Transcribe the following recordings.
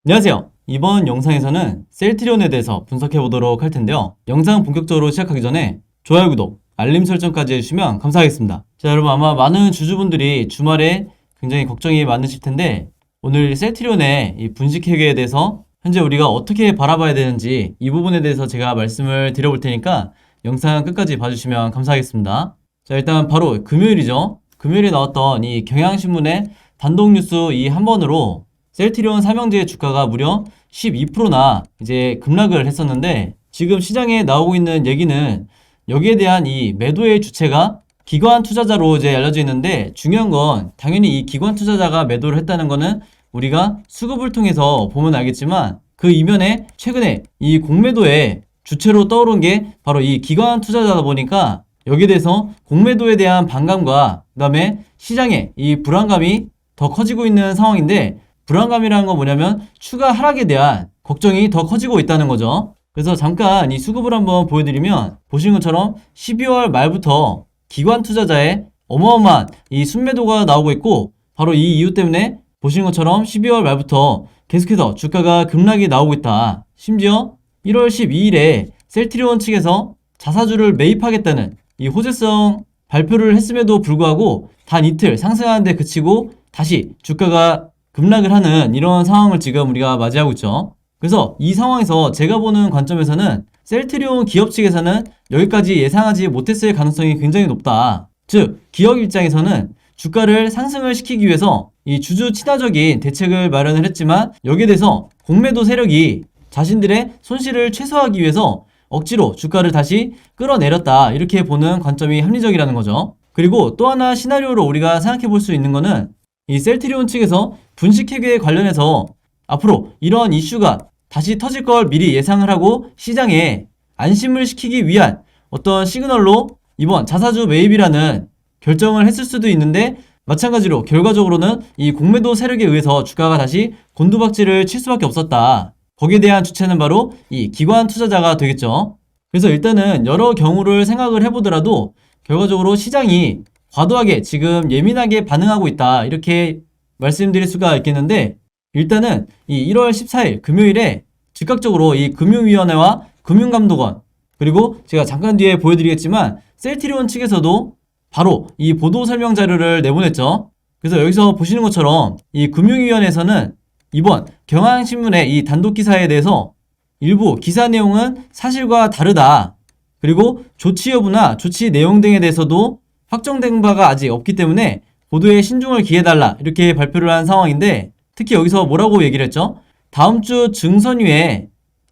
안녕하세요. 이번 영상에서는 셀트리온에 대해서 분석해 보도록 할 텐데요. 영상 본격적으로 시작하기 전에 좋아요, 구독, 알림 설정까지 해주시면 감사하겠습니다. 자, 여러분 아마 많은 주주분들이 주말에 굉장히 걱정이 많으실 텐데 오늘 셀트리온의 이 분식회계에 대해서 현재 우리가 어떻게 바라봐야 되는지 이 부분에 대해서 제가 말씀을 드려볼 테니까 영상 끝까지 봐주시면 감사하겠습니다. 자, 일단 바로 금요일이죠. 금요일에 나왔던 이 경향신문의 단독 뉴스 이 한 번으로 셀트리온 삼형제의 주가가 무려 12%나 이제 급락을 했었는데, 지금 시장에 나오고 있는 얘기는 여기에 대한 이 매도의 주체가 기관 투자자로 이제 알려져 있는데, 중요한 건 당연히 이 기관 투자자가 매도를 했다는 거는 우리가 수급을 통해서 보면 알겠지만, 그 이면에 최근에 이 공매도의 주체로 떠오른 게 바로 이 기관 투자자다 보니까 여기에 대해서 공매도에 대한 반감과 그 다음에 시장의 이 불안감이 더 커지고 있는 상황인데, 불안감이라는 건 뭐냐면 추가 하락에 대한 걱정이 더 커지고 있다는 거죠. 그래서 잠깐 이 수급을 한번 보여드리면, 보시는 것처럼 12월 말부터 기관 투자자의 어마어마한 이 순매도가 나오고 있고, 바로 이 이유 때문에 보시는 것처럼 12월 말부터 계속해서 주가가 급락이 나오고 있다. 심지어 1월 12일에 셀트리온 측에서 자사주를 매입하겠다는 이 호재성 발표를 했음에도 불구하고 단 이틀 상승하는 데 그치고 다시 주가가 급락을 하는 이런 상황을 지금 우리가 맞이하고 있죠. 그래서 이 상황에서 제가 보는 관점에서는 셀트리온 기업 측에서는 여기까지 예상하지 못했을 가능성이 굉장히 높다. 즉, 기업 입장에서는 주가를 상승을 시키기 위해서 이 주주 친화적인 대책을 마련을 했지만, 여기에 대해서 공매도 세력이 자신들의 손실을 최소화하기 위해서 억지로 주가를 다시 끌어내렸다, 이렇게 보는 관점이 합리적이라는 거죠. 그리고 또 하나 시나리오로 우리가 생각해 볼 수 있는 거는, 이 셀트리온 측에서 분식회계에 관련해서 앞으로 이러한 이슈가 다시 터질 걸 미리 예상을 하고 시장에 안심을 시키기 위한 어떤 시그널로 이번 자사주 매입이라는 결정을 했을 수도 있는데, 마찬가지로 결과적으로는 이 공매도 세력에 의해서 주가가 다시 곤두박질을 칠 수밖에 없었다. 거기에 대한 주체는 바로 이 기관 투자자가 되겠죠. 그래서 일단은 여러 경우를 생각을 해보더라도 결과적으로 시장이 과도하게 지금 예민하게 반응하고 있다, 이렇게 말씀드릴 수가 있겠는데, 일단은 이 1월 14일 금요일에 즉각적으로 이 금융위원회와 금융감독원, 그리고 제가 잠깐 뒤에 보여드리겠지만 셀트리온 측에서도 바로 이 보도 설명 자료를 내보냈죠. 그래서 여기서 보시는 것처럼 이 금융위원회에서는 이번 경향신문의 이 단독 기사에 대해서 일부 기사 내용은 사실과 다르다, 그리고 조치 여부나 조치 내용 등에 대해서도 확정된 바가 아직 없기 때문에 보도에 신중을 기해달라, 이렇게 발표를 한 상황인데, 특히 여기서 뭐라고 얘기를 했죠? 다음 주 증선위에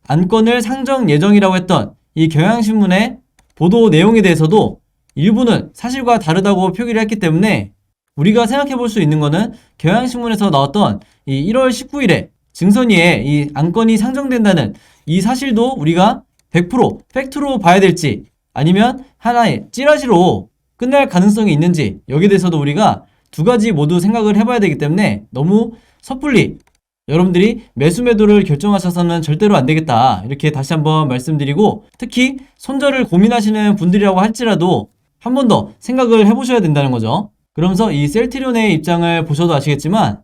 안건을 상정 예정이라고 했던 이 경향신문의 보도 내용에 대해서도 일부는 사실과 다르다고 표기를 했기 때문에, 우리가 생각해 볼 수 있는 거는 경향신문에서 나왔던 이 1월 19일에 증선위에 이 안건이 상정된다는 이 사실도 우리가 100% 팩트로 봐야 될지, 아니면 하나의 찌라시로 끝날 가능성이 있는지, 여기에 대해서도 우리가 두 가지 모두 생각을 해봐야 되기 때문에 너무 섣불리 여러분들이 매수 매도를 결정하셔서는 절대로 안 되겠다, 이렇게 다시 한번 말씀드리고, 특히 손절을 고민하시는 분들이라고 할지라도 한 번 더 생각을 해보셔야 된다는 거죠. 그러면서 이 셀트리온의 입장을 보셔도 아시겠지만,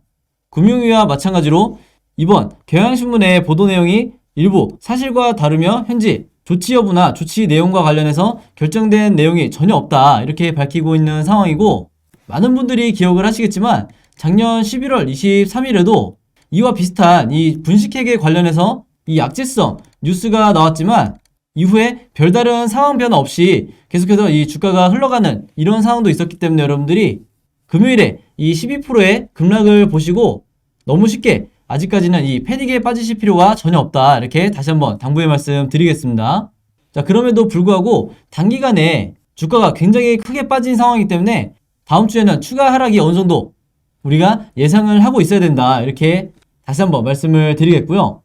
금융위와 마찬가지로 이번 경향신문의 보도 내용이 일부 사실과 다르며 현재 조치 여부나 조치 내용과 관련해서 결정된 내용이 전혀 없다, 이렇게 밝히고 있는 상황이고, 많은 분들이 기억을 하시겠지만 작년 11월 23일에도 이와 비슷한 이 분식회계 관련해서 이 약재성 뉴스가 나왔지만 이후에 별다른 상황 변화 없이 계속해서 이 주가가 흘러가는 이런 상황도 있었기 때문에, 여러분들이 금요일에 이 12%의 급락을 보시고 너무 쉽게 아직까지는 이 패닉에 빠지실 필요가 전혀 없다, 이렇게 다시 한번 당부의 말씀 드리겠습니다. 자, 그럼에도 불구하고 단기간에 주가가 굉장히 크게 빠진 상황이기 때문에 다음 주에는 추가 하락이 어느 정도 우리가 예상을 하고 있어야 된다, 이렇게 다시 한번 말씀을 드리겠고요.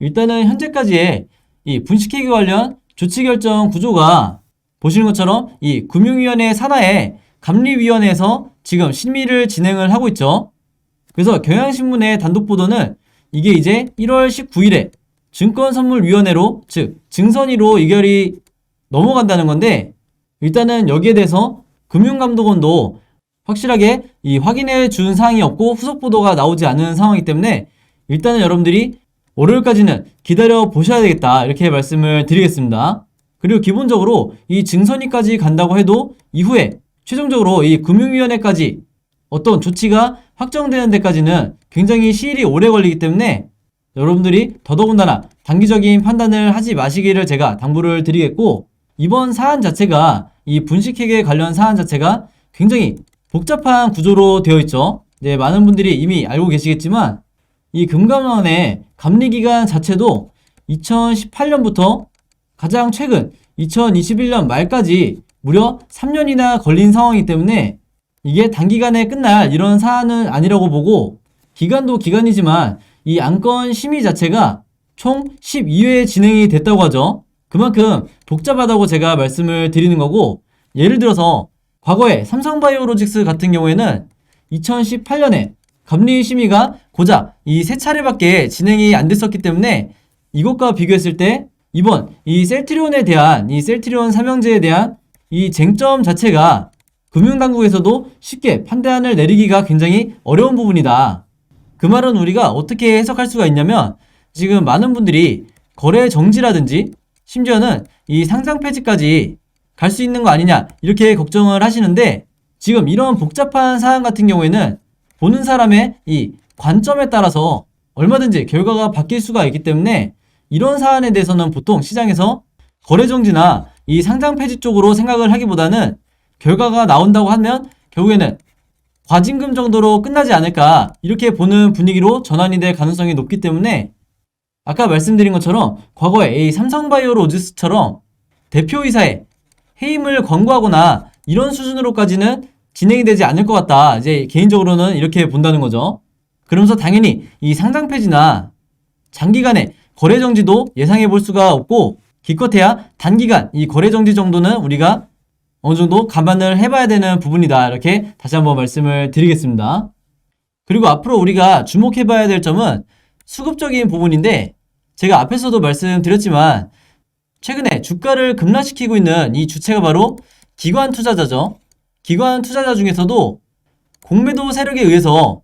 일단은 현재까지의 이 분식회계 관련 조치 결정 구조가 보시는 것처럼 이 금융위원회 산하의 감리위원회에서 지금 심의를 진행을 하고 있죠. 그래서 경향신문의 단독 보도는 이게 이제 1월 19일에 증권선물위원회로, 즉 증선위로 의결이 넘어간다는 건데, 일단은 여기에 대해서 금융감독원도 확실하게 이 확인해 준 사항이 없고 후속 보도가 나오지 않은 상황이기 때문에 일단은 여러분들이 월요일까지는 기다려 보셔야 되겠다 이렇게 말씀을 드리겠습니다. 그리고 기본적으로 이 증선위까지 간다고 해도 이후에 최종적으로 이 금융위원회까지 어떤 조치가 확정되는 데까지는 굉장히 시일이 오래 걸리기 때문에 여러분들이 더더군다나 단기적인 판단을 하지 마시기를 제가 당부를 드리겠고, 이번 사안 자체가 이 분식회계 관련 사안 자체가 굉장히 복잡한 구조로 되어 있죠. 네, 많은 분들이 이미 알고 계시겠지만 이 금감원의 감리기간 자체도 2018년부터 가장 최근 2021년 말까지 무려 3년이나 걸린 상황이기 때문에 이게 단기간에 끝날 이런 사안은 아니라고 보고, 기간도 기간이지만 이 안건 심의 자체가 총 12회 진행이 됐다고 하죠. 그만큼 복잡하다고 제가 말씀을 드리는 거고, 예를 들어서 과거에 삼성바이오로직스 같은 경우에는 2018년에 감리 심의가 고작 이 3차례밖에 진행이 안 됐었기 때문에 이것과 비교했을 때 이번 이 셀트리온에 대한 이 셀트리온 삼형제에 대한 이 쟁점 자체가 금융당국에서도 쉽게 판단을 내리기가 굉장히 어려운 부분이다. 그 말은 우리가 어떻게 해석할 수가 있냐면, 지금 많은 분들이 거래 정지라든지 심지어는 이 상장 폐지까지 갈 수 있는 거 아니냐 이렇게 걱정을 하시는데, 지금 이런 복잡한 사안 같은 경우에는 보는 사람의 이 관점에 따라서 얼마든지 결과가 바뀔 수가 있기 때문에 이런 사안에 대해서는 보통 시장에서 거래 정지나 이 상장 폐지 쪽으로 생각을 하기보다는 결과가 나온다고 하면 결국에는 과징금 정도로 끝나지 않을까 이렇게 보는 분위기로 전환이 될 가능성이 높기 때문에, 아까 말씀드린 것처럼 과거에 이 삼성바이오로직스처럼 대표이사의 해임을 권고하거나 이런 수준으로까지는 진행이 되지 않을 것 같다, 이제 개인적으로는 이렇게 본다는 거죠. 그러면서 당연히 이 상장 폐지나 장기간의 거래 정지도 예상해 볼 수가 없고, 기껏해야 단기간 이 거래 정지 정도는 우리가 어느 정도 감안을 해봐야 되는 부분이다, 이렇게 다시 한번 말씀을 드리겠습니다. 그리고 앞으로 우리가 주목해봐야 될 점은 수급적인 부분인데, 제가 앞에서도 말씀드렸지만 최근에 주가를 급락시키고 있는 이 주체가 바로 기관 투자자죠. 기관 투자자 중에서도 공매도 세력에 의해서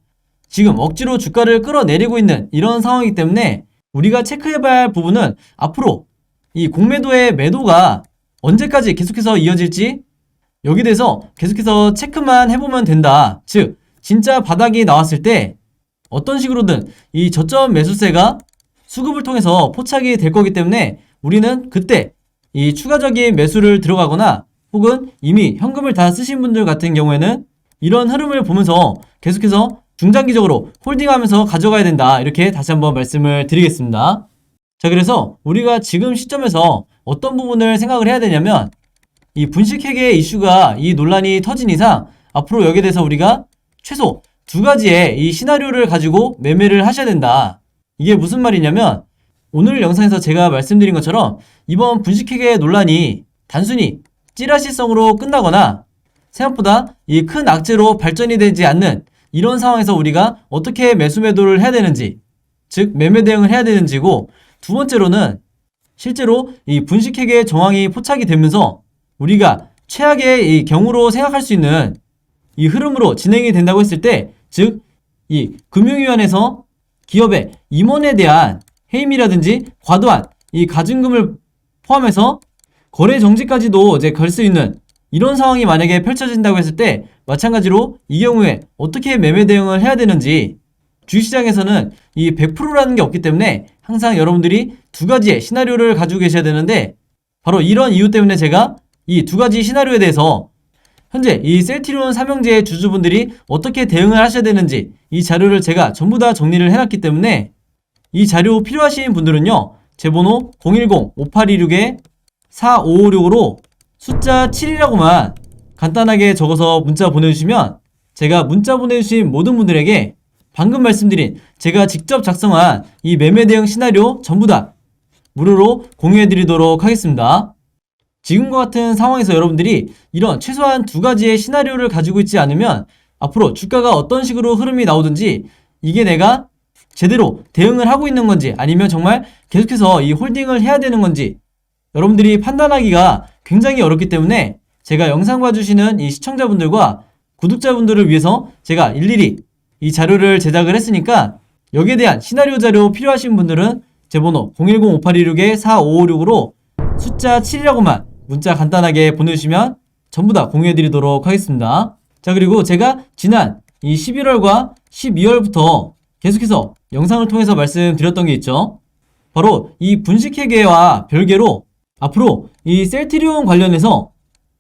지금 억지로 주가를 끌어내리고 있는 이런 상황이기 때문에 우리가 체크해봐야 할 부분은 앞으로 이 공매도의 매도가 언제까지 계속해서 이어질지, 여기 대해서 계속해서 체크만 해보면 된다. 즉 진짜 바닥이 나왔을 때 어떤 식으로든 이 저점 매수세가 수급을 통해서 포착이 될 거기 때문에 우리는 그때 이 추가적인 매수를 들어가거나 혹은 이미 현금을 다 쓰신 분들 같은 경우에는 이런 흐름을 보면서 계속해서 중장기적으로 홀딩하면서 가져가야 된다, 이렇게 다시 한번 말씀을 드리겠습니다. 자, 그래서 우리가 지금 시점에서 어떤 부분을 생각을 해야 되냐면, 이 분식회계 이슈가 이 논란이 터진 이상 앞으로 여기에 대해서 우리가 최소 2가지의 이 시나리오를 가지고 매매를 하셔야 된다. 이게 무슨 말이냐면, 오늘 영상에서 제가 말씀드린 것처럼 이번 분식회계 논란이 단순히 찌라시성으로 끝나거나 생각보다 이 큰 악재로 발전이 되지 않는 이런 상황에서 우리가 어떻게 매수 매도를 해야 되는지, 즉 매매 대응을 해야 되는지고, 두 번째로는 실제로 이 분식회계 정황이 포착이 되면서 우리가 최악의 이 경우로 생각할 수 있는 이 흐름으로 진행이 된다고 했을 때, 즉 이 금융위원회에서 기업의 임원에 대한 해임이라든지 과도한 이 가중금을 포함해서 거래 정지까지도 이제 걸 수 있는 이런 상황이 만약에 펼쳐진다고 했을 때, 마찬가지로 이 경우에 어떻게 매매 대응을 해야 되는지, 주식시장에서는 이 100%라는 게 없기 때문에 항상 여러분들이 2가지의 시나리오를 가지고 계셔야 되는데, 바로 이런 이유 때문에 제가 이 2가지 시나리오에 대해서 현재 이 셀트리온 삼형제의 주주분들이 어떻게 대응을 하셔야 되는지 이 자료를 제가 전부 다 정리를 해놨기 때문에, 이 자료 필요하신 분들은요, 제 번호 010-5826-4556으로 숫자 7이라고만 간단하게 적어서 문자 보내주시면 제가 문자 보내주신 모든 분들에게 방금 말씀드린 제가 직접 작성한 이 매매 대응 시나리오 전부 다 무료로 공유해드리도록 하겠습니다. 지금과 같은 상황에서 여러분들이 이런 최소한 2가지의 시나리오를 가지고 있지 않으면 앞으로 주가가 어떤 식으로 흐름이 나오든지 이게 내가 제대로 대응을 하고 있는 건지 아니면 정말 계속해서 이 홀딩을 해야 되는 건지 여러분들이 판단하기가 굉장히 어렵기 때문에 제가 영상 봐주시는 이 시청자분들과 구독자분들을 위해서 제가 일일이 이 자료를 제작을 했으니까, 여기에 대한 시나리오 자료 필요하신 분들은 제 번호 010-5826-4556으로 숫자 7이라고만 문자 간단하게 보내주시면 전부 다 공유해드리도록 하겠습니다. 자, 그리고 제가 지난 이 11월과 12월부터 계속해서 영상을 통해서 말씀드렸던 게 있죠. 바로 이 분식회계와 별개로 앞으로 이 셀트리온 관련해서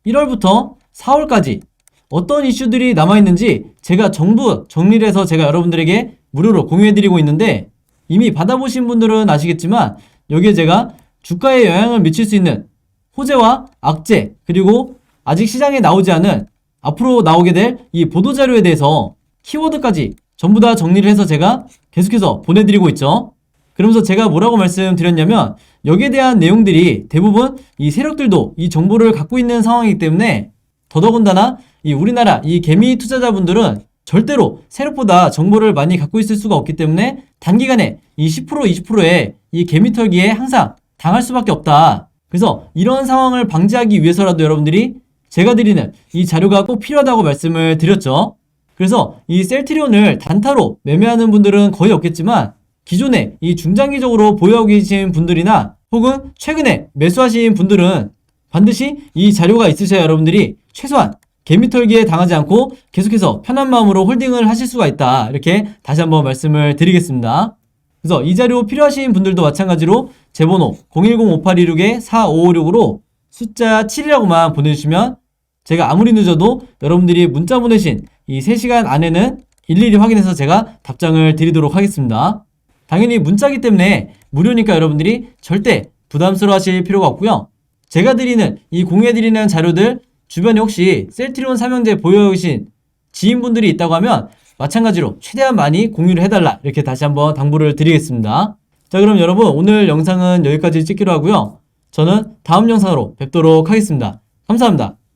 1월부터 4월까지 어떤 이슈들이 남아있는지 제가 전부 정리를 해서 제가 여러분들에게 무료로 공유해드리고 있는데, 이미 받아보신 분들은 아시겠지만 여기에 제가 주가에 영향을 미칠 수 있는 호재와 악재, 그리고 아직 시장에 나오지 않은 앞으로 나오게 될 이 보도자료에 대해서 키워드까지 전부 다 정리를 해서 제가 계속해서 보내드리고 있죠. 그러면서 제가 뭐라고 말씀드렸냐면, 여기에 대한 내용들이 대부분 이 세력들도 이 정보를 갖고 있는 상황이기 때문에, 더더군다나 이 우리나라 이 개미 투자자분들은 절대로 세력보다 정보를 많이 갖고 있을 수가 없기 때문에 단기간에 이 10% 20%의 이 개미 털기에 항상 당할 수밖에 없다. 그래서 이런 상황을 방지하기 위해서라도 여러분들이 제가 드리는 이 자료가 꼭 필요하다고 말씀을 드렸죠. 그래서 이 셀트리온을 단타로 매매하는 분들은 거의 없겠지만, 기존에 이 중장기적으로 보유하고 계신 분들이나 혹은 최근에 매수하신 분들은 반드시 이 자료가 있으셔야 여러분들이 최소한 개미털기에 당하지 않고 계속해서 편한 마음으로 홀딩을 하실 수가 있다. 이렇게 다시 한번 말씀을 드리겠습니다. 그래서 이 자료 필요하신 분들도 마찬가지로 제 번호 010-5826-4556으로 숫자 7이라고만 보내주시면 제가 아무리 늦어도 여러분들이 문자 보내신 이 3시간 안에는 일일이 확인해서 제가 답장을 드리도록 하겠습니다. 당연히 문자기 때문에 무료니까 여러분들이 절대 부담스러워 하실 필요가 없고요. 제가 드리는 이 공유해드리는 자료들 주변에 혹시 셀트리온 삼형제 보유하고 계신 지인분들이 있다고 하면 마찬가지로 최대한 많이 공유를 해달라, 이렇게 다시 한번 당부를 드리겠습니다. 자, 그럼 여러분 오늘 영상은 여기까지 찍기로 하고요. 저는 다음 영상으로 뵙도록 하겠습니다. 감사합니다.